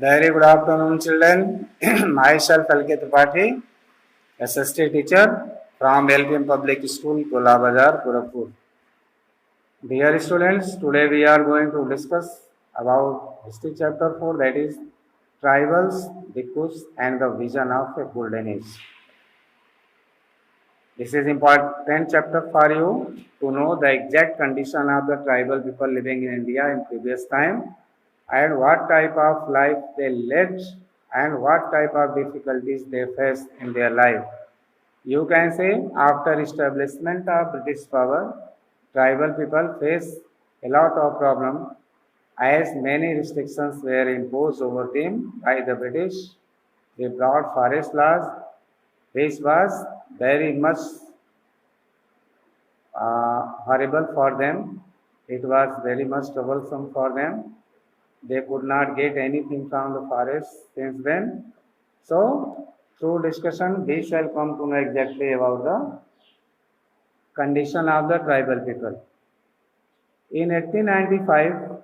Very good afternoon, children. Myself, L.K. Tripathi, SST teacher from LPM Public School, Kola Bazar, Gorakhpur. Dear students, today we are going to discuss about History Chapter 4, that is Tribals, Bhikkhus, and the Vision of a Golden Age. This is important chapter for you to know the exact condition of the tribal people living in India in previous time and what type of life they led and what type of difficulties they faced in their life. You can say after establishment of British power, tribal people face a lot of problem as many restrictions were imposed over them by the British. They brought forest laws, which was very much horrible for them. It was very much troublesome for them. They could not get anything from the forest since then. So, through discussion, we shall come to know exactly about the condition of the tribal people. In 1895,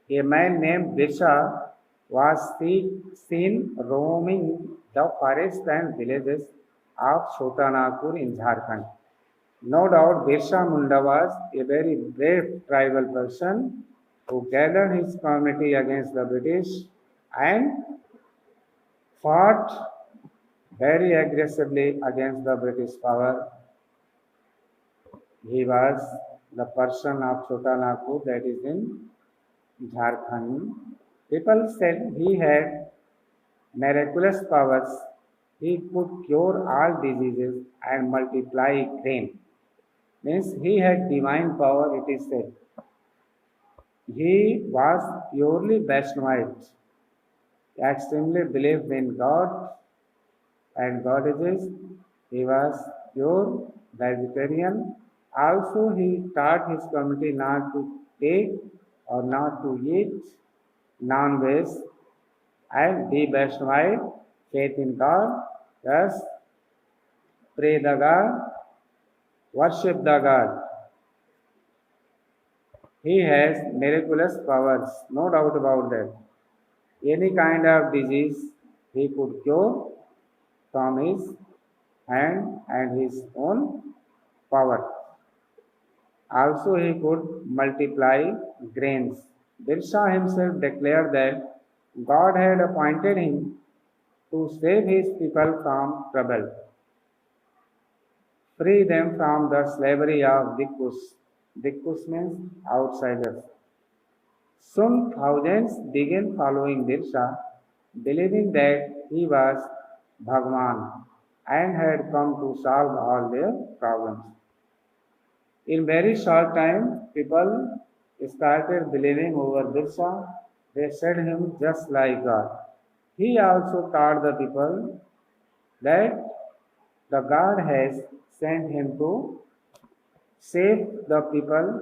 a man named Bisha was seen roaming the forests and villages of Chotanagpur in Jharkhand. No doubt Birsa Munda was a very brave tribal person who gathered his community against the British and fought very aggressively against the British power. He was the person of Chotanagpur, that is in Jharkhand. People said he had miraculous powers. He could cure all diseases and multiply grain. Means he had divine power, it is said. He was purely Vaishnavite, extremely believed in God and goddesses. He was pure vegetarian. Also, he taught his community not to take or not to eat non-veg and be Vaishnavite, faith in God, thus pray the God, worship the God. He has miraculous powers, no doubt about that. Any kind of disease he could cure from his hand and his own power. Also, he could multiply grains. Birsa himself declared that God had appointed him to save his people from trouble, free them from the slavery of Bhikkhus. Bhikkhus means outsiders. Soon thousands began following Birsa, believing that he was Bhagwan and had come to solve all their problems. In very short time, people started believing over Birsa. They said him just like God. He also taught the people that the God has sent him to save the people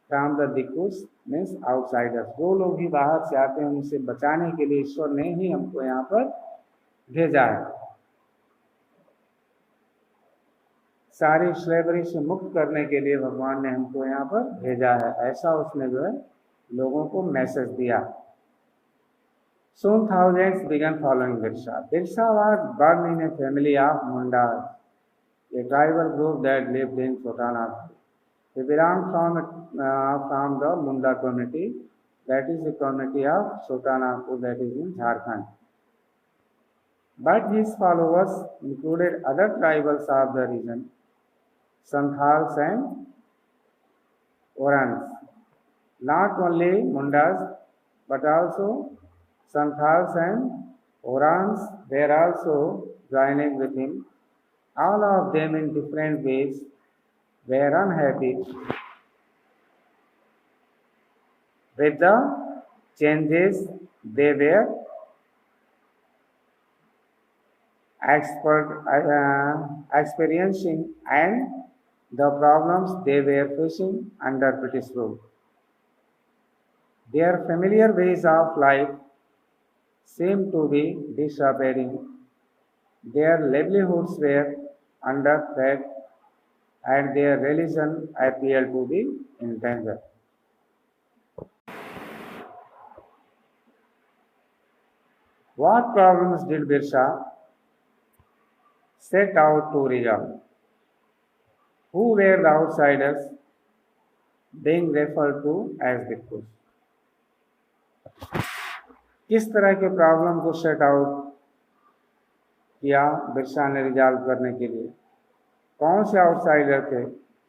from the Bhikkhus means outsiders. जो लोग भी बाहर से आते हैं उनसे बचाने के लिए ईश्वर ने ही हमको यहाँ पर भेजा है। सारी स्लेवरी से मुक्त करने के लिए भगवान ने हमको यहाँ पर भेजा है, ऐसा उसने जो है लोगों को मैसेज दिया। Soon thousands began following Birsa. Birsa was born in a family of Mundas, a tribal group that lived in Chotanagpur. He belonged from the Munda community, that is the community of Chotanagpur, that is in Jharkhand. But his followers included other tribals of the region, Santhals and Orans. Not only Mundas, but also Santhals and Orans were also joining with him. All of them in different ways were unhappy with the changes they were experiencing and the problems they were facing under British rule. Their familiar ways of life seemed to be disappearing. Their livelihoods were under threat and their religion appeared to be in danger. What problems did Birsha set out to resolve? Who were the outsiders being referred to as Bhikkhus? किस तरह के problem को set out किया बिरसा ने resolve करने के लिए? कौन से आउटसाइडर थे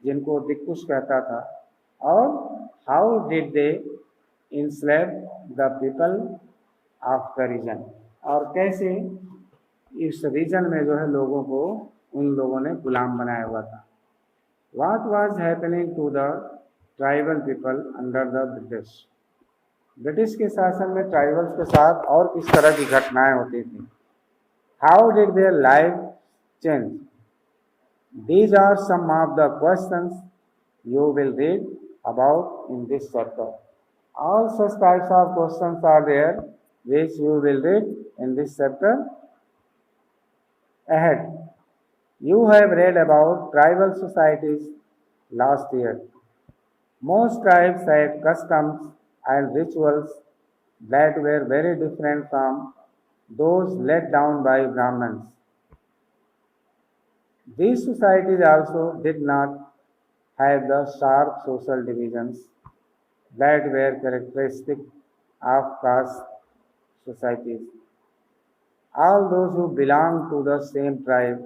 जिनको भिक्षुक कहता था, और how did they enslave the people of the region, और कैसे इस रीजन में जो है लोगों को उन लोगों ने गुलाम बनाया हुआ था. What was happening to the tribal people under the British? British के शासन में ट्राइबल्स के साथ और किस तरह की घटनाएं होती थी? How did their life change? These are some of the questions you will read about in this chapter. All such types of questions are there which you will read in this chapter ahead. You have read about tribal societies last year. Most tribes had customs and rituals that were very different from those laid down by Brahmins. These societies also did not have the sharp social divisions that were characteristic of caste societies. All those who belonged to the same tribe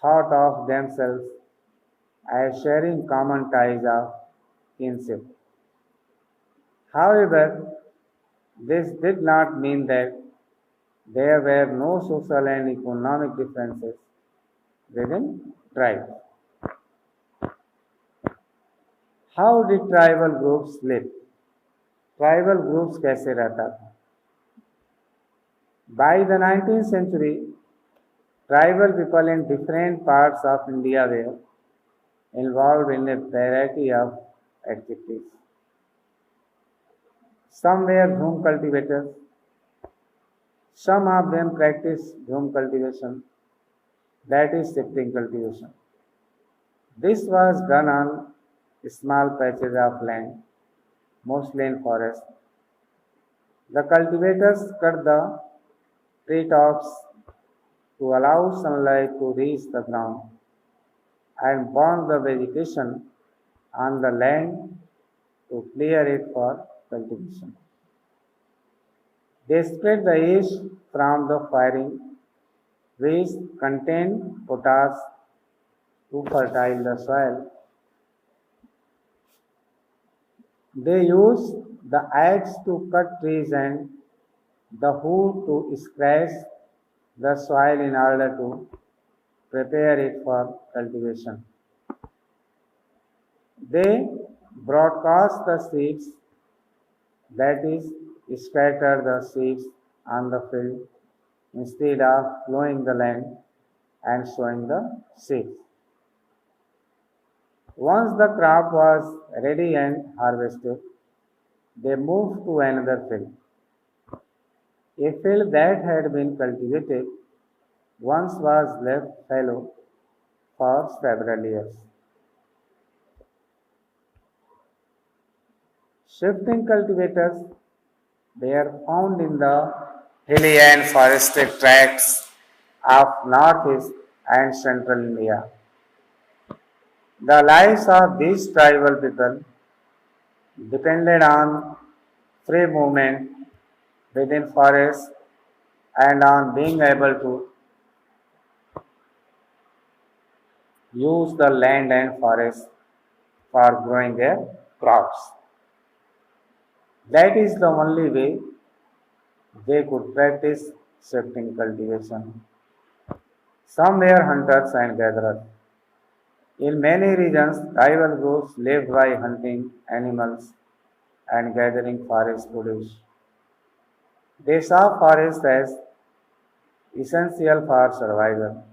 thought of themselves as sharing common ties of kinship. However, this did not mean that there were no social and economic differences within tribes. How did tribal groups live? Tribal groups कैसे रहता था? By the 19th century, tribal people in different parts of India were involved in a variety of activities. Some were dhoom cultivators. Some of them practiced dhoom cultivation, that is shifting cultivation. This was done on small patches of land, mostly in forest. The cultivators cut the tree tops to allow sunlight to reach the ground and burn the vegetation on the land to clear it for cultivation. They spread the ash from the firing, which contained potash, to fertile the soil. They used the axe to cut trees and the hoe to scratch the soil in order to prepare it for cultivation. They broadcast the seeds, that is, scatter the seeds on the field instead of plowing the land and sowing the seeds. Once the crop was ready and harvested, they moved to another field. A field that had been cultivated once was left fallow for several years. Shifting cultivators, they are found in the hilly and forested tracts of northeast and central India. The lives of these tribal people depended on free movement within forests and on being able to use the land and forest for growing their crops. That is the only way they could practice shifting cultivation. Some were hunters and gatherers. In many regions, tribal groups lived by hunting animals and gathering forest produce. They saw forest as essential for survival.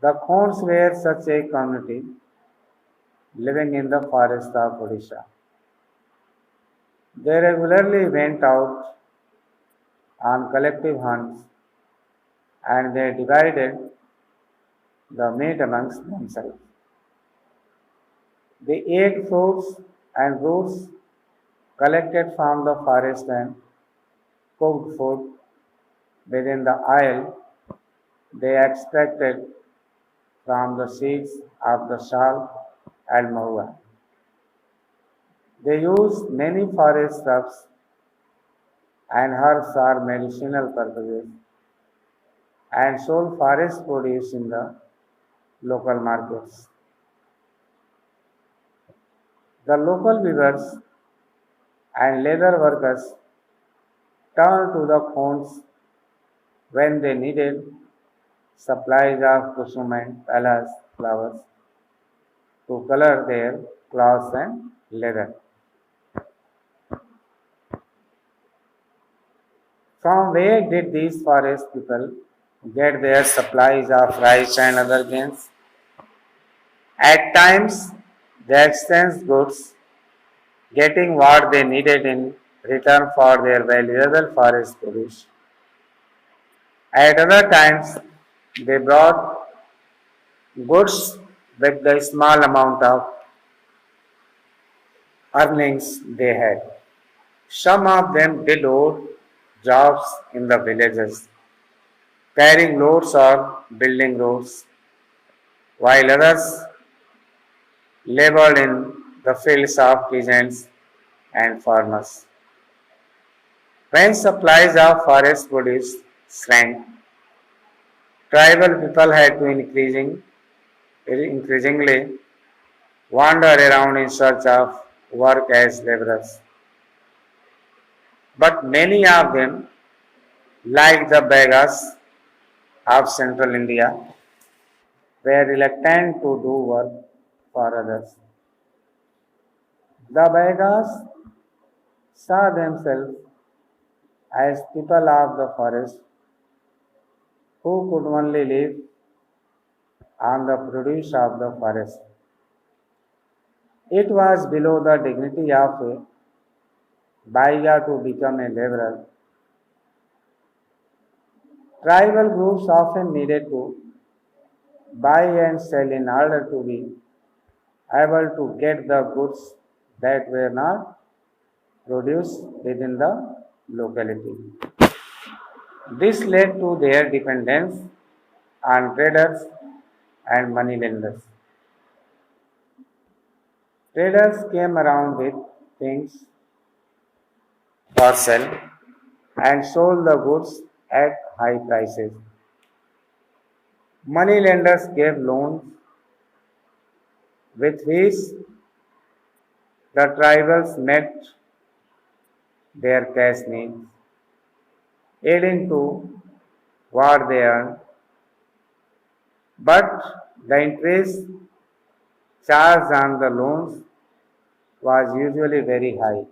The Khons were such a community living in the forest of Odisha. They regularly went out on collective hunts and they divided the meat amongst themselves. They ate fruits and roots collected from the forest and cooked food within the oil they extracted from the seeds of the sal and mahua. They used many forest shrubs and herbs for medicinal purposes and sold forest produce in the local markets. The local weavers and leather workers turned to the fonts when they needed supplies of kusum and palas flowers to color their cloths and leather. From where did these forest people get their supplies of rice and other grains? At times, they exchanged goods, getting what they needed in return for their valuable forest produce. At other times, they brought goods with the small amount of earnings they had. Some of them did odd jobs in the villages, carrying loads or building roads, while others labored in the fields of peasants and farmers. When supplies of forest produce shrank, tribal people had to increasingly wander around in search of work as laborers. But many of them, like the Begas of central India, were reluctant to do work for others. The Begas saw themselves as people of the forest who could only live on the produce of the forest. It was below the dignity of a Baiga to become a laborer. Tribal groups often needed to buy and sell in order to be able to get the goods that were not produced within the locality. This led to their dependence on traders and moneylenders. Traders came around with things for sale and sold the goods at high prices. Moneylenders gave loans with which the tribals met their cash needs, adding to what they earned, but the interest charged on the loans was usually very high.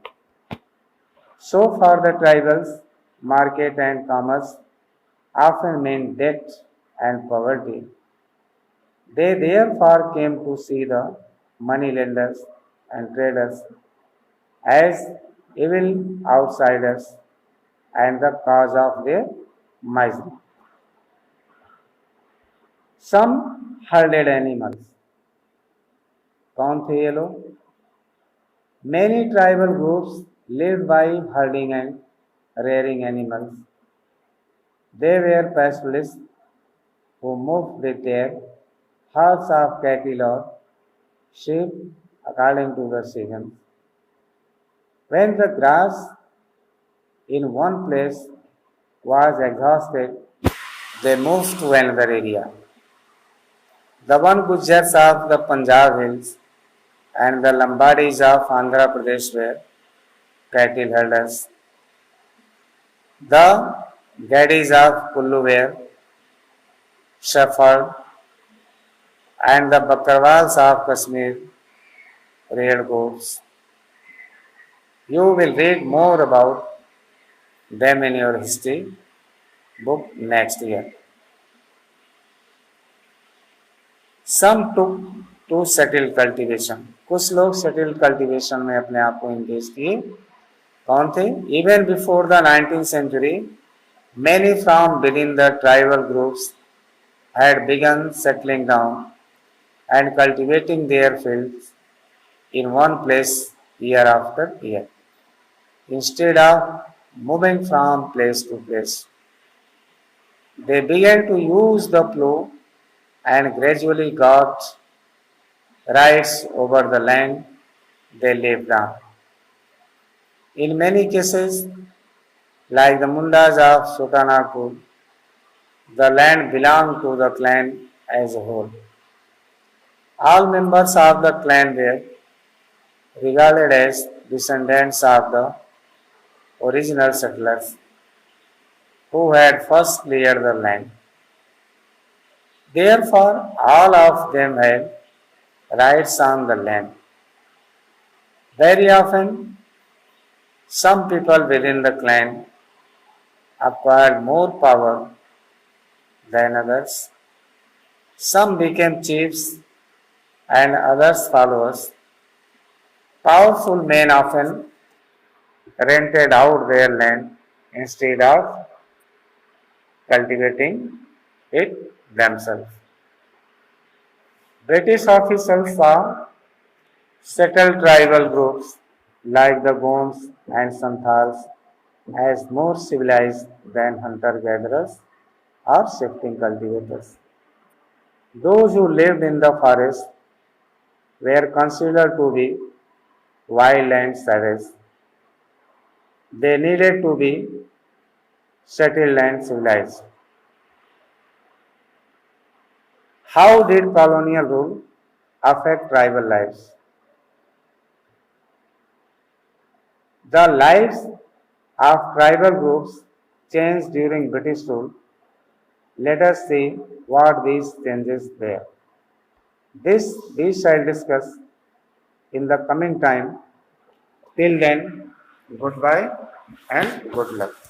So, for the tribals, market and commerce often meant debt and poverty. They therefore came to see the moneylenders and traders as evil outsiders and the cause of their misery. Some herded animals. कौन थे ये लोग? Many tribal groups lived by herding and rearing animals. They were pastoralists who moved with their herds of cattle or sheep according to the seasons. When the grass in one place was exhausted, they moved to another area. The one Gujars of the Punjab hills and the Lambadis of Andhra Pradesh were cattle herders. The Gadis of Kullu were shepherd and the Bakarwals of Kashmir reared goats. You will read more about them in your history book next year. Some took to settled cultivation. कुछ लोग settled cultivation में अपने आप को engage किए. कौन थे? Even before the 19th century, many from within the tribal groups had begun settling down and cultivating their fields in one place year after year. Instead of moving from place to place. They began to use the plow and gradually got rights over the land they lived on. In many cases, like the Mundas of Sultanapur, the land belonged to the clan as a whole. All members of the clan were regarded as descendants of the original settlers who had first cleared the land. Therefore, all of them had rights on the land. Very often, some people within the clan acquired more power than others. Some became chiefs and others followers. Powerful men often rented out their land instead of cultivating it themselves. British officials saw settled tribal groups like the Gonds and Santhals as more civilized than hunter gatherers or shifting cultivators. Those who lived in the forest were considered to be wild and savage. They needed to be settled and civilized. How did colonial rule affect tribal lives? The lives of tribal groups changed during British rule. Let us see what these changes were. This we shall discuss in the coming time. Till then, goodbye and good luck.